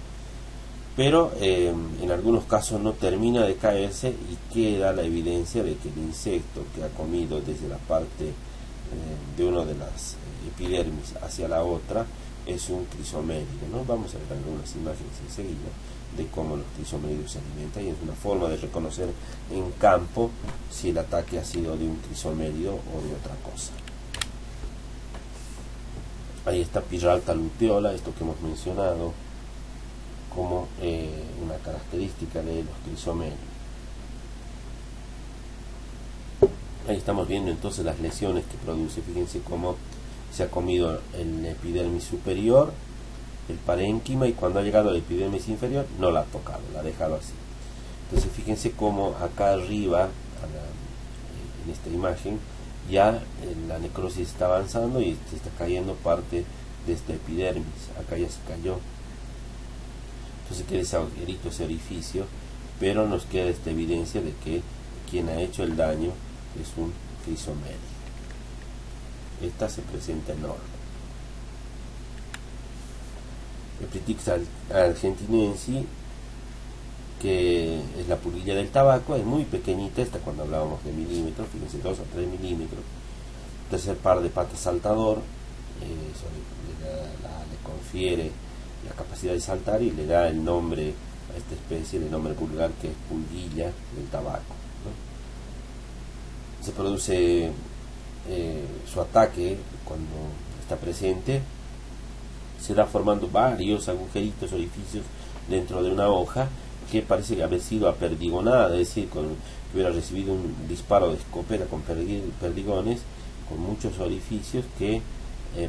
pero en algunos casos no termina de caerse y queda la evidencia de que el insecto que ha comido desde la parte de una de las epidermis hacia la otra es un crisomélide, ¿no? Vamos a ver algunas imágenes enseguida de cómo los crisomélidos se alimentan y es una forma de reconocer en campo si el ataque ha sido de un crisomélido o de otra cosa. Ahí está Pirralta luteola, esto que hemos mencionado como una característica de los crisomélidos. Ahí estamos viendo entonces las lesiones que produce. Fíjense cómo se ha comido el epidermis superior, el parénquima, y cuando ha llegado a la epidermis inferior no la ha tocado, la ha dejado así. Entonces fíjense cómo acá arriba en esta imagen ya la necrosis está avanzando y se está cayendo parte de esta epidermis. Acá ya se cayó, entonces queda ese agujerito, ese orificio, pero nos queda esta evidencia de que quien ha hecho el daño es un crisomélido. Esta se presenta enorme. Epritix argentinensis, que es la pulguilla del tabaco, es muy pequeñita, esta cuando hablábamos de milímetros, fíjense, 2 a 3 milímetros. Tercer par de patas saltador, eso le confiere la capacidad de saltar y le da el nombre a esta especie, el nombre vulgar que es pulguilla del tabaco, ¿no? Se produce su ataque cuando está presente, se da formando varios agujeritos, orificios dentro de una hoja que parece haber sido aperdigonada, es decir, que hubiera recibido un disparo de escopeta con perdigones, con muchos orificios que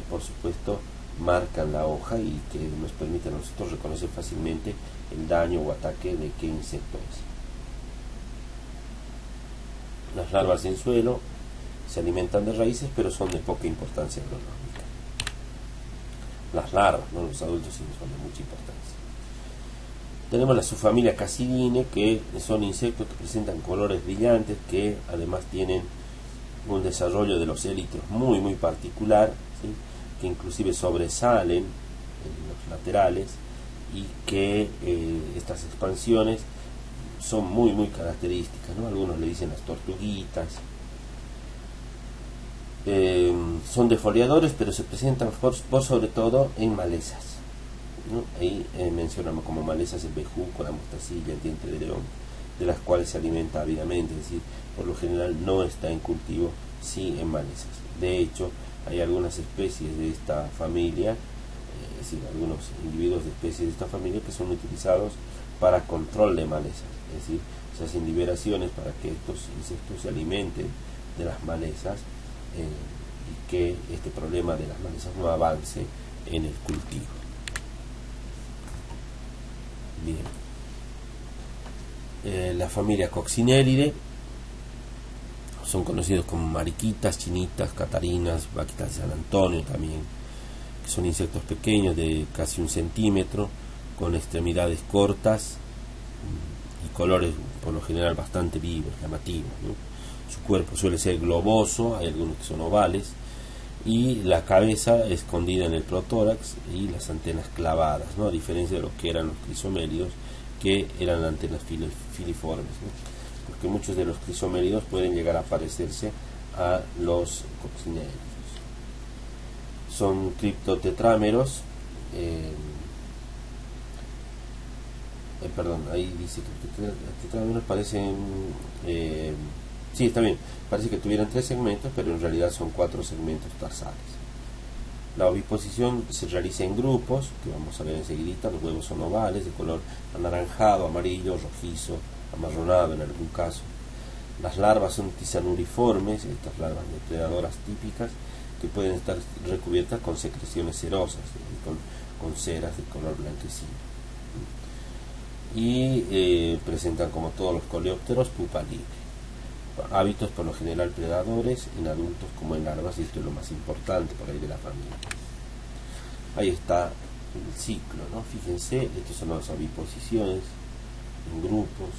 por supuesto marcan la hoja y que nos permiten a nosotros reconocer fácilmente el daño o ataque de qué insecto es. Las larvas en suelo se alimentan de raíces, pero son de poca importancia agronómica. Las larvas, no los adultos, sí son de mucha importancia. Tenemos la subfamilia Cassidinae, que son insectos que presentan colores brillantes, que además tienen un desarrollo de los élitres muy muy particular, ¿sí? Que inclusive sobresalen en los laterales y que estas expansiones son muy muy características, ¿no? Algunos le dicen las tortuguitas. Son defoliadores, pero se presentan por sobre todo en malezas, ¿no? Ahí mencionamos como malezas el bejuco, la mostacilla, el diente de león, de las cuales se alimenta ávidamente, es decir, por lo general no está en cultivo, sí en malezas. De hecho, hay algunas especies de esta familia, es decir, algunos individuos de especies de esta familia que son utilizados para control de malezas, es decir, se hacen liberaciones para que estos insectos se alimenten de las malezas y que este problema de las malezas no avance en el cultivo. Bien. La familia Coccinellidae son conocidos como mariquitas, chinitas, catarinas, vaquitas de San Antonio también, que son insectos pequeños de casi 1 centímetro, con extremidades cortas y colores por lo general bastante vivos, llamativos, ¿no? Su cuerpo suele ser globoso, hay algunos que son ovales, y la cabeza escondida en el protórax y las antenas clavadas, ¿no? A diferencia de lo que eran los crisomélidos, que eran antenas filiformes, ¿no? Porque muchos de los crisomélidos pueden llegar a parecerse a los coccinélidos. Son criptotetrámeros, perdón, ahí dice que tetrámeros parecen, sí, está bien, parece que tuvieran 3 segmentos, pero en realidad son 4 segmentos tarsales. La oviposición se realiza en grupos, que vamos a ver enseguida. Los huevos son ovales, de color anaranjado, amarillo, rojizo, amarronado en algún caso. Las larvas son tisanuriformes, estas larvas depredadoras típicas, que pueden estar recubiertas con secreciones cerosas, con ceras de color blanquecino. Y presentan, como todos los coleópteros, pupa libre. Hábitos por lo general predadores en adultos como en larvas, y esto es lo más importante por ahí de la familia. Ahí está el ciclo, ¿no? Fíjense, estas son las oviposiciones en grupos.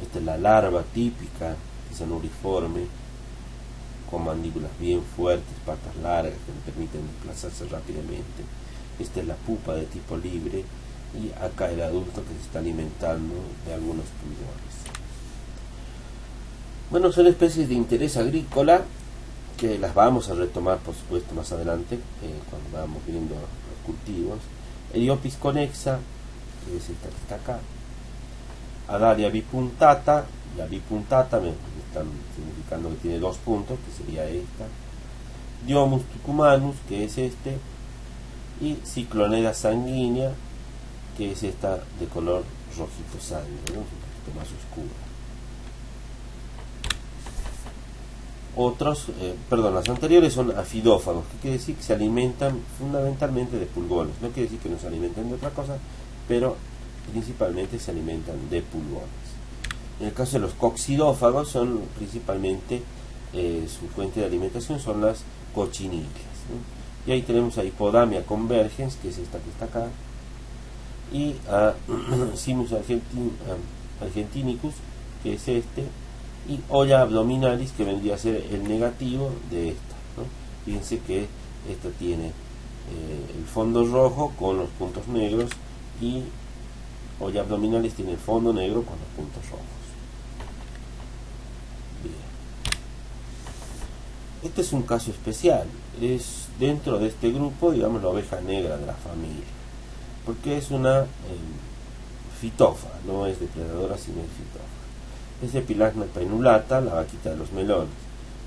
Esta es la larva típica, tisanuriforme, con mandíbulas bien fuertes, patas largas que le permiten desplazarse rápidamente. Esta es la pupa de tipo libre, y acá el adulto que se está alimentando de algunos pulgones. Bueno, son especies de interés agrícola que las vamos a retomar, por supuesto, más adelante, cuando vamos viendo los cultivos. Eriopis conexa, que es esta que está acá. Adalia bipuntata, la bipuntata me están significando que tiene 2 puntos, que sería esta. Diomus tucumanus, que es este. Y Ciclonera sanguínea, que es esta de color rojito sangre, ¿no? Un poquito más oscura. Las anteriores son afidófagos, que quiere decir que se alimentan fundamentalmente de pulgones. No quiere decir que no se alimenten de otra cosa, pero principalmente se alimentan de pulgones. En el caso de los coccidófagos, son principalmente su fuente de alimentación son las cochinillas, ¿no? Y ahí tenemos a Hippodamia convergens, que es esta que está acá, y a Simus argentinicus, que es este, y olla abdominalis, que vendría a ser el negativo de esta, ¿no? Fíjense que esta tiene el fondo rojo con los puntos negros, y olla abdominalis tiene el fondo negro con los puntos rojos. Bien. Este es un caso especial, es dentro de este grupo, digamos, la oveja negra de la familia, porque es una fitófaga, no es depredadora, sino es fitófaga. Es Epilagna painulata, la vaquita de los melones,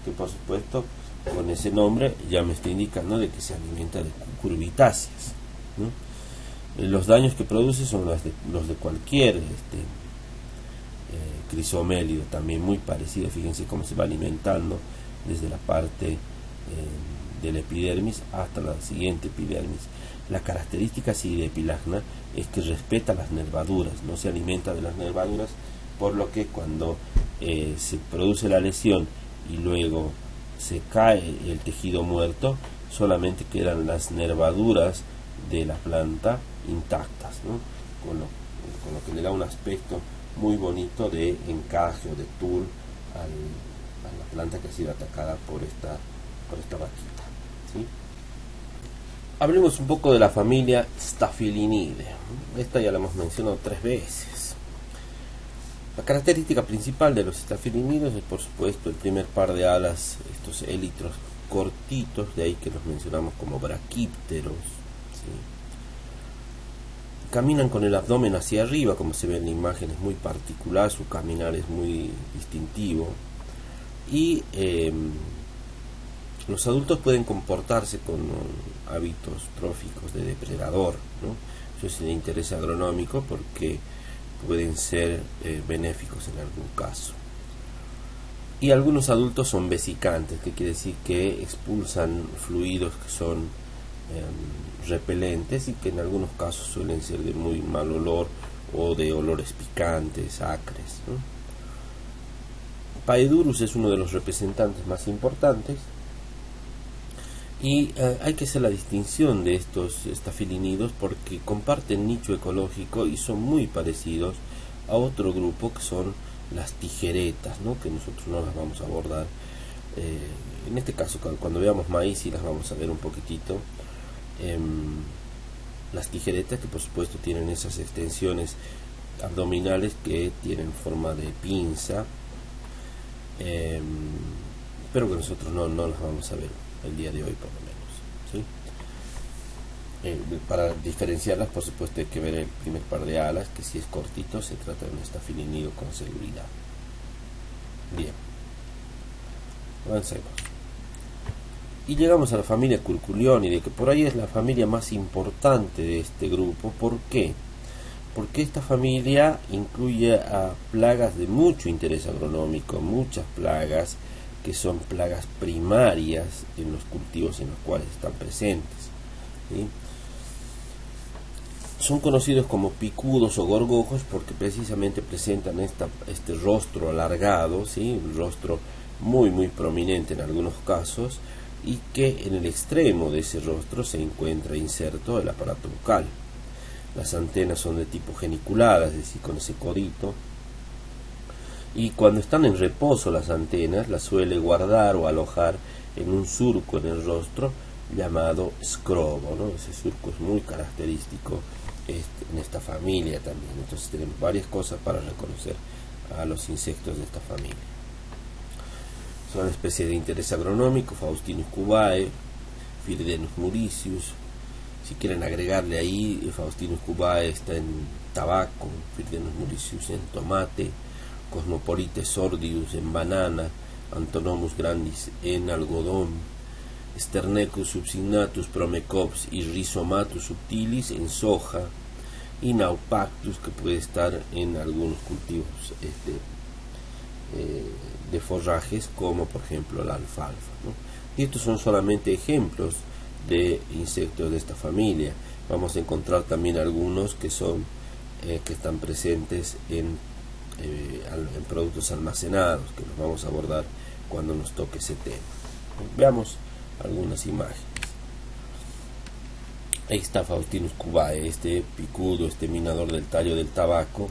que por supuesto con ese nombre ya me está indicando de que se alimenta de cucurbitáceas, ¿no? Los daños que produce son los de cualquier crisomélido, también muy parecido. Fíjense cómo se va alimentando desde la parte de la epidermis hasta la siguiente epidermis. La característica sí de Epilagna es que respeta las nervaduras, no se alimenta de las nervaduras, por lo que cuando se produce la lesión y luego se cae el tejido muerto, solamente quedan las nervaduras de la planta intactas, ¿no? Con lo que le da un aspecto muy bonito de encaje o de tul a la planta que ha sido atacada por esta vaquita, ¿sí? Hablemos un poco de la familia Staphylinidae. Esta ya la hemos mencionado 3 veces. La característica principal de los Staphylinidae es, por supuesto, el primer par de alas, estos élitros cortitos, de ahí que los mencionamos como braquípteros, ¿sí? Caminan con el abdomen hacia arriba, como se ve en la imagen, es muy particular, su caminar es muy distintivo, y los adultos pueden comportarse con hábitos tróficos de depredador, ¿no? Eso es de interés agronómico porque pueden ser benéficos en algún caso. Y algunos adultos son vesicantes, que quiere decir que expulsan fluidos que son repelentes y que en algunos casos suelen ser de muy mal olor o de olores picantes, acres, ¿no? Paedurus es uno de los representantes más importantes, Y hay que hacer la distinción de estos estafilinidos porque comparten nicho ecológico y son muy parecidos a otro grupo que son las tijeretas, ¿no? Que nosotros no las vamos a abordar. En este caso, cuando veamos maíz, sí las vamos a ver un poquitito. Las tijeretas, que por supuesto tienen esas extensiones abdominales que tienen forma de pinza, pero que nosotros no las vamos a ver el día de hoy, por lo menos, ¿sí? Para diferenciarlas, por supuesto, hay que ver el primer par de alas, que si es cortito se trata de un estafilinido con seguridad. Bien, avancemos. Y llegamos a la familia Curculionidae, que por ahí es la familia más importante de este grupo. ¿Por qué? Porque esta familia incluye a plagas de mucho interés agronómico, muchas plagas que son plagas primarias en los cultivos en los cuales están presentes, ¿sí? Son conocidos como picudos o gorgojos porque precisamente presentan este rostro alargado, ¿sí? Un rostro muy prominente en algunos casos, y que en el extremo de ese rostro se encuentra inserto el aparato bucal. Las antenas son de tipo geniculada, es decir, con ese codito, y cuando están en reposo las antenas las suele guardar o alojar en un surco en el rostro llamado escrobo, ¿no? Ese surco es muy característico en esta familia también. Entonces tenemos varias cosas para reconocer a los insectos de esta familia. Son especies de interés agronómico: Faustinus cubae, Phiridanus mauricius. Si quieren agregarle ahí, Faustinus cubae está en tabaco, Phiridanus mauricius en tomate, Cosmopolites sordius en banana, Antonomus grandis en algodón, Sternecus subsignatus promecops y Rhizomatus subtilis en soja, y Naupactus, que puede estar en algunos cultivos de forrajes, como por ejemplo la alfalfa, ¿no? Y estos son solamente ejemplos de insectos de esta familia. Vamos a encontrar también algunos que son que están presentes en productos almacenados, que los vamos a abordar cuando nos toque ese tema. Veamos algunas imágenes. Ahí está Faustinus cubae, este picudo, este minador del tallo del tabaco,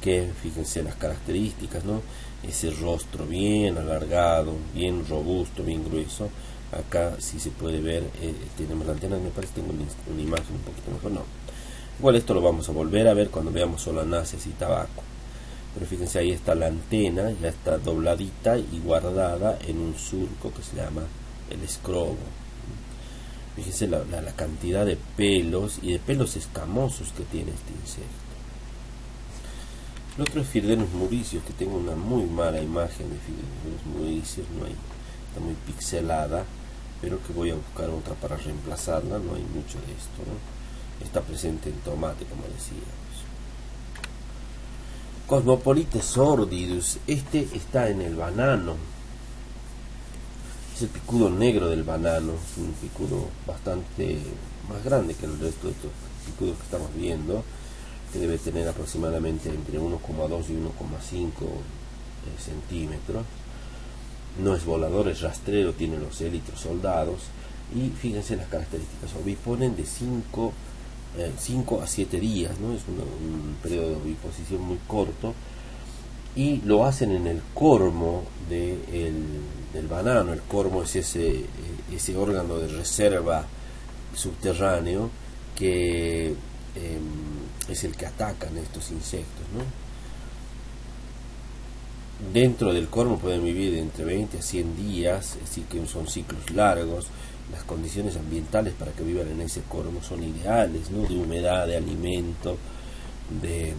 que fíjense las características, ¿no? Ese rostro bien alargado, bien robusto, bien grueso. Acá sí se puede ver, tenemos la antena, me parece que tengo una imagen un poquito mejor, no. Igual esto lo vamos a volver a ver cuando veamos solanáceas y tabaco. Pero fíjense, ahí está la antena, ya está dobladita y guardada en un surco que se llama el escrobo. Fíjense la cantidad de pelos y de pelos escamosos que tiene este insecto. El otro es Phiridanus mauricius, que tengo una muy mala imagen de Phiridanus mauricius, está muy pixelada, pero que voy a buscar otra para reemplazarla. No hay mucho de esto, ¿no? Está presente en tomate, como decíamos. Cosmopolites sordidus, este está en el banano. Es el picudo negro del banano, es un picudo bastante más grande que el resto de estos picudos que estamos viendo, que debe tener aproximadamente entre 1,2 y 1,5 centímetros. No es volador, es rastrero, tiene los élitros soldados, y fíjense las características: oviponen de 5 a 7 días, ¿no? Es un periodo de oviposición muy corto, y lo hacen en el cormo del banano. El cormo es ese órgano de reserva subterráneo que es el que atacan estos insectos, ¿no? Dentro del cormo pueden vivir entre 20 a 100 días, es decir, que son ciclos largos. Las condiciones ambientales para que vivan en ese cormo son ideales, ¿no? De humedad, de alimento, de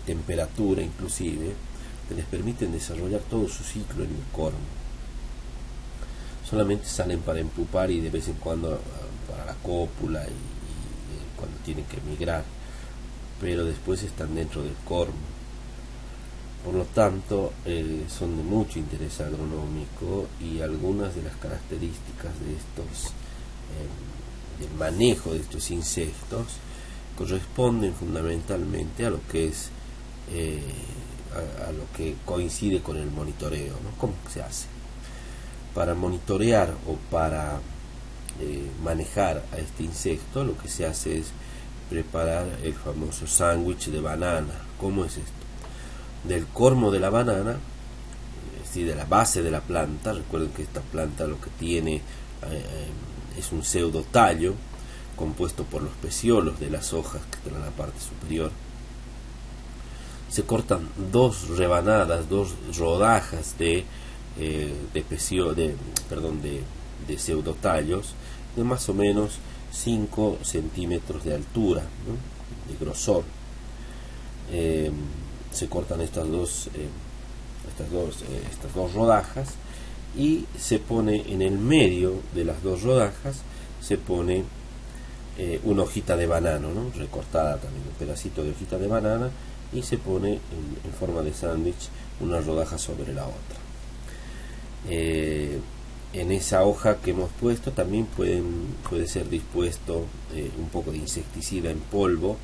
temperatura inclusive, que les permiten desarrollar todo su ciclo en el cormo. Solamente salen para empupar y de vez en cuando para la cópula y cuando tienen que migrar, pero después están dentro del cormo. Por lo tanto, son de mucho interés agronómico, y algunas de las características de estos, del manejo de estos insectos, corresponden fundamentalmente a lo que es a lo que coincide con el monitoreo, ¿no? ¿Cómo se hace? Para monitorear o para manejar a este insecto, lo que se hace es preparar el famoso sándwich de banana. ¿Cómo es esto? Del cormo de la banana, es decir, de la base de la planta. Recuerden que esta planta lo que tiene es un pseudo tallo compuesto por los peciolos de las hojas que están en la parte superior. Se cortan dos rebanadas, dos rodajas de pseudotallos de más o menos 5 centímetros de altura, ¿no?, de grosor. Se cortan estas dos rodajas y se pone en el medio de las dos rodajas, se pone una hojita de banano, ¿no?, recortada también, un pedacito de hojita de banana, y se pone en forma de sándwich una rodaja sobre la otra. En esa hoja que hemos puesto también puede ser dispuesto un poco de insecticida en polvo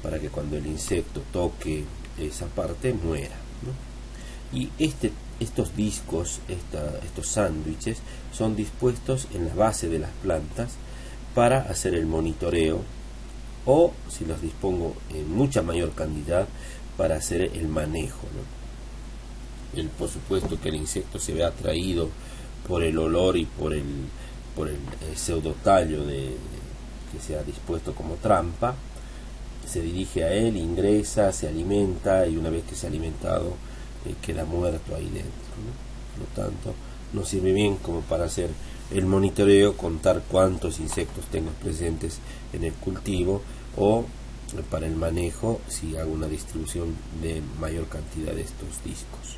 para que cuando el insecto toque esa parte muera, ¿no? Y estos discos, estos sándwiches son dispuestos en la base de las plantas para hacer el monitoreo, o si los dispongo en mucha mayor cantidad, para hacer el manejo, ¿no? Por supuesto que el insecto se ve atraído por el olor y por el pseudotallo que se ha dispuesto como trampa, se dirige a él, ingresa, se alimenta, y una vez que se ha alimentado queda muerto ahí dentro, ¿no? Por lo tanto, nos sirve bien como para hacer el monitoreo, contar cuántos insectos tengo presentes en el cultivo, o para el manejo si hago una distribución de mayor cantidad de estos discos.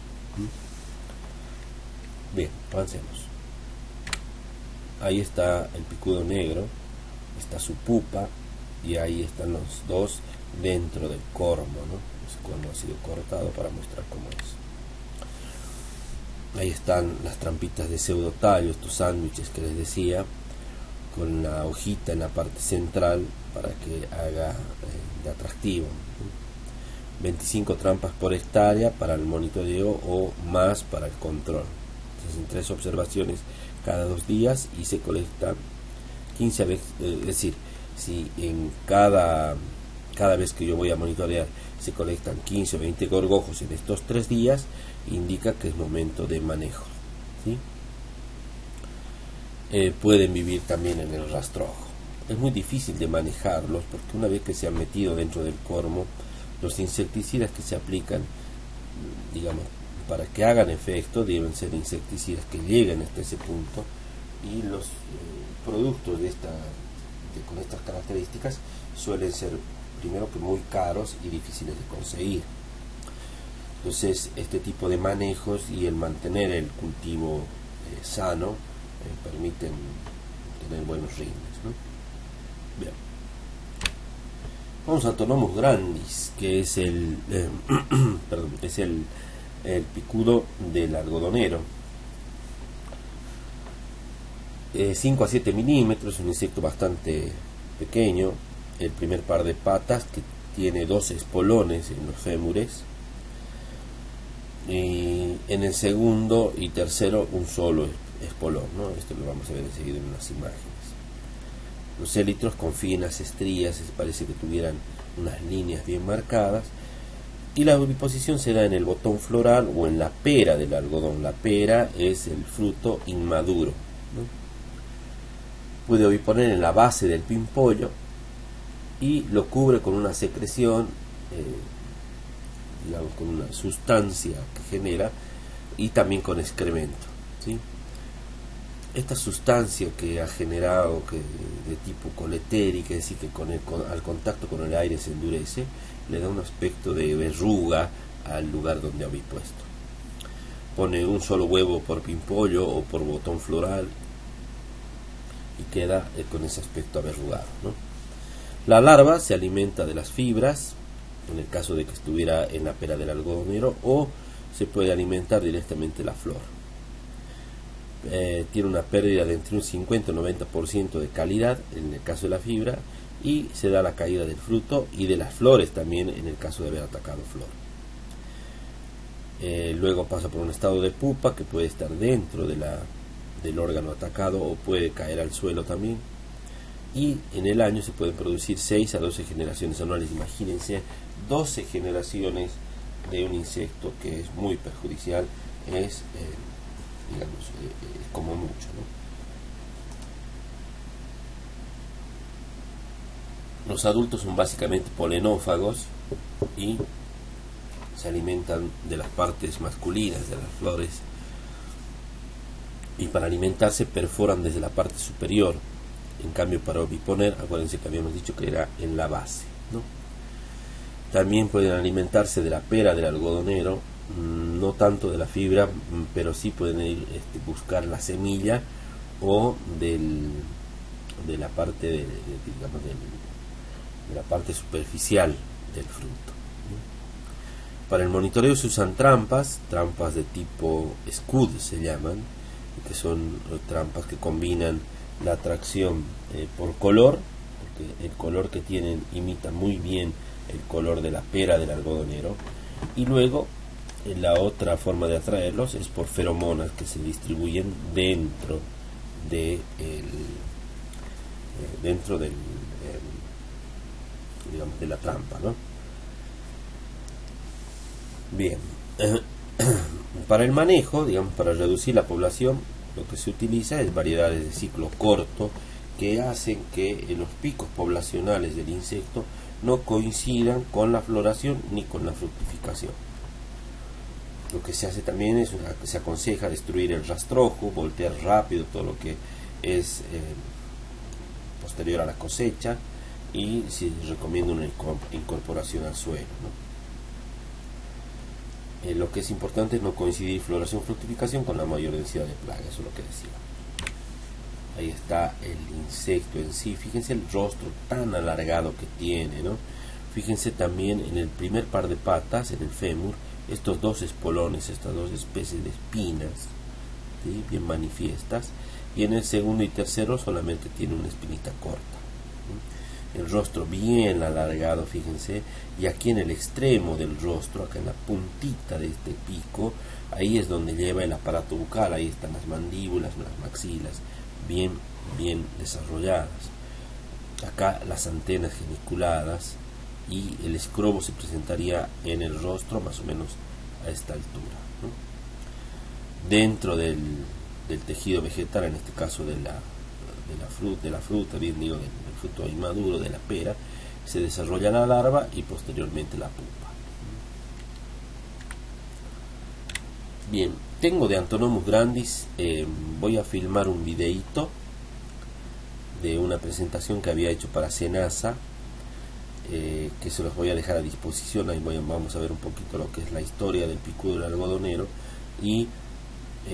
Bien, avancemos. Ahí está el picudo negro, está su pupa, y ahí están los dos dentro del cormo, ¿no? Ese cormo ha sido cortado para mostrar cómo es. Ahí están las trampitas de pseudotallo, estos sándwiches que les decía, con la hojita en la parte central para que haga de atractivo, ¿no? 25 trampas por hectárea para el monitoreo o más para el control. Se hacen 3 observaciones cada 2 días y se colectan 15 veces, es decir, si en cada vez que yo voy a monitorear se colectan 15 o 20 gorgojos en estos 3 días, indica que es momento de manejo, ¿sí? Pueden vivir también en el rastrojo. Es muy difícil de manejarlos porque una vez que se han metido dentro del cormo, los insecticidas que se aplican, digamos, para que hagan efecto, deben ser insecticidas que lleguen hasta ese punto, y los productos con estas características suelen ser, primero, que muy caros y difíciles de conseguir. Entonces, este tipo de manejos y el mantener el cultivo sano permiten tener buenos rindes, ¿no? Bien. Vamos a Tonomus grandis, que es el picudo del algodonero. 5 a 7 milímetros, un insecto bastante pequeño. El primer par de patas, que tiene 2 espolones en los fémures, y en el segundo y tercero un solo espolón, ¿no? Esto lo vamos a ver enseguida en unas imágenes. Los élitros con finas estrías, parece que tuvieran unas líneas bien marcadas, y la oviposición se da en el botón floral o en la pera del algodón. La pera es el fruto inmaduro, ¿no? Puede oviponer en la base del pimpollo y lo cubre con una secreción, digamos, con una sustancia que genera, y también con excremento, ¿sí? Esta sustancia que ha generado, que de tipo coletérica, es decir, que al contacto con el aire se endurece, le da un aspecto de verruga al lugar donde ha puesto. Pone un solo huevo por pimpollo o por botón floral y queda con ese aspecto averrugado, ¿no? La larva se alimenta de las fibras, en el caso de que estuviera en la pera del algodonero, o se puede alimentar directamente la flor. Tiene una pérdida de entre un 50 y un 90% de calidad en el caso de la fibra, y se da la caída del fruto y de las flores también en el caso de haber atacado flor. Luego pasa por un estado de pupa que puede estar dentro de del órgano atacado o puede caer al suelo también. Y en el año se pueden producir 6 a 12 generaciones anuales. Imagínense 12 generaciones de un insecto, que es muy perjudicial, es como mucho, ¿no? Los adultos son básicamente polenófagos y se alimentan de las partes masculinas de las flores, y para alimentarse perforan desde la parte superior. En cambio, para oviponer, acuérdense que habíamos dicho que era en la base, ¿no? También pueden alimentarse de la pera del algodonero, no tanto de la fibra, pero sí pueden ir buscar la semilla o de la parte de la parte superficial del fruto, ¿no? Para el monitoreo se usan trampas de tipo Scud se llaman, que son trampas que combinan la atracción por color, porque el color que tienen imita muy bien el color de la pera del algodonero, y luego la otra forma de atraerlos es por feromonas que se distribuyen dentro de digamos, de la trampa, ¿no? Bien. Para el manejo, digamos, para reducir la población, lo que se utiliza es variedades de ciclo corto que hacen que los picos poblacionales del insecto no coincidan con la floración ni con la fructificación. Lo que se hace también es que se aconseja destruir el rastrojo, voltear rápido todo lo que es posterior a la cosecha, y se recomienda una incorporación al suelo, ¿no? Lo que es importante es no coincidir floración-fructificación con la mayor densidad de plaga, eso es lo que decía. Ahí está el insecto en sí, fíjense el rostro tan alargado que tiene, ¿no? Fíjense también en el primer par de patas, en el fémur, estos dos espolones, estas dos especies de espinas, ¿sí?, bien manifiestas, y en el segundo y tercero solamente tiene una espinita corta, ¿sí? El rostro bien alargado, fíjense, y aquí en el extremo del rostro, acá en la puntita de este pico, ahí es donde lleva el aparato bucal, ahí están las mandíbulas, las maxilas, bien desarrolladas. Acá las antenas geniculadas, y el escrobo se presentaría en el rostro más o menos a esta altura, ¿no? Dentro del tejido vegetal, en este caso de la fruta, bien digo, del fruto inmaduro de la pera, se desarrolla la larva y posteriormente la pupa. Bien, tengo de Antonomus grandis, voy a filmar un videíto de una presentación que había hecho para Senasa, que se los voy a dejar a disposición. Ahí vamos a ver un poquito lo que es la historia del picudo del algodonero y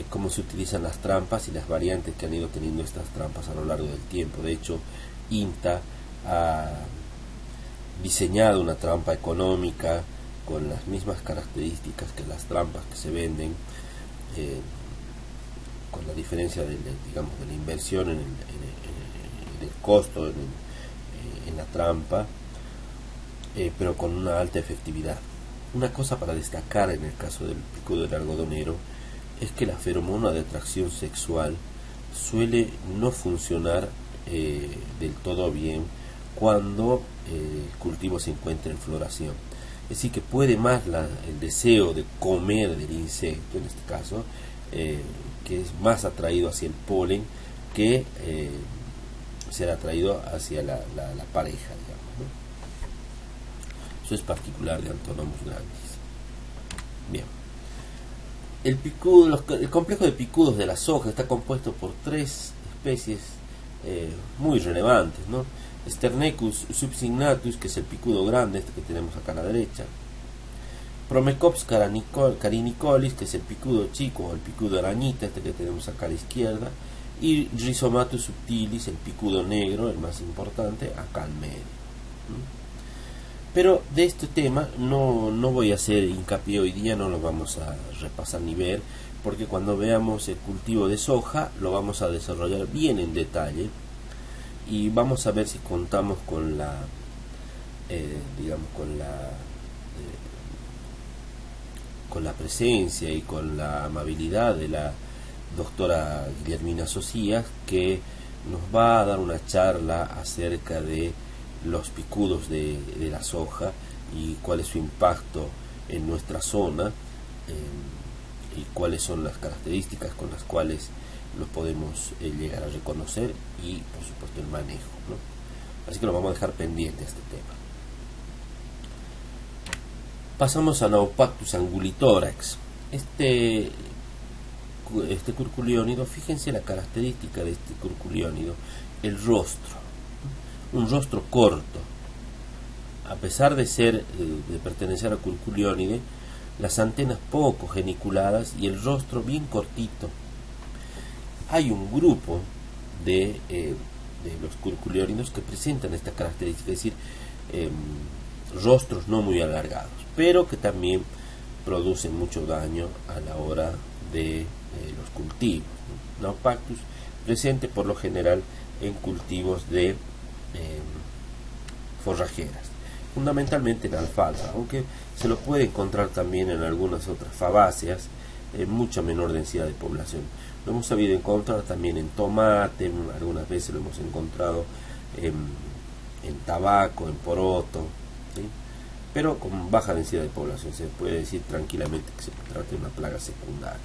cómo se utilizan las trampas y las variantes que han ido teniendo estas trampas a lo largo del tiempo. De hecho, INTA ha diseñado una trampa económica con las mismas características que las trampas que se venden, con la diferencia digamos, de la inversión en el costo en la trampa, pero con una alta efectividad. Una cosa para destacar en el caso del picudo del algodonero es que la feromona de atracción sexual suele no funcionar del todo bien cuando el cultivo se encuentra en floración. Es decir, que puede más el deseo de comer del insecto, en este caso, que es más atraído hacia el polen que ser atraído hacia la pareja, digamos, ¿no? Eso es particular de Antonomus grandis. Bien. El complejo de picudos de la soja está compuesto por 3 especies muy relevantes, ¿no? Sternecus subsignatus, que es el picudo grande, este que tenemos acá a la derecha. Promecops carinicolis, que es el picudo chico o el picudo arañita, este que tenemos acá a la izquierda. Y Rhizomatus subtilis, el picudo negro, el más importante, acá al medio. Pero de este tema no voy a hacer hincapié hoy día, no lo vamos a repasar ni ver, porque cuando veamos el cultivo de soja lo vamos a desarrollar bien en detalle y vamos a ver si contamos con la con la presencia y con la amabilidad de la doctora Guillermina Socias, que nos va a dar una charla acerca de los picudos de la soja y cuál es su impacto en nuestra zona, y cuáles son las características con las cuales los podemos llegar a reconocer y por supuesto el manejo, ¿no? Así que lo vamos a dejar pendiente a este tema. Pasamos a Naupactus angulitorax. Este curculiónido, fíjense la característica de este curculiónido, el rostro, un rostro corto. A pesar de pertenecer a Curculionidae, las antenas poco geniculadas y el rostro bien cortito. Hay un grupo de los curculiónidos que presentan esta característica, es decir, rostros no muy alargados, pero que también producen mucho daño a la hora de los cultivos, ¿no? Naupactus presente por lo general en cultivos de forrajeras, fundamentalmente en alfalfa, aunque se lo puede encontrar también en algunas otras fabáceas de mucha menor densidad de población. Lo hemos sabido encontrar también en tomate, algunas veces lo hemos encontrado en tabaco, en poroto, ¿sí? Pero con baja densidad de población. Se puede decir tranquilamente que se trata de una plaga secundaria.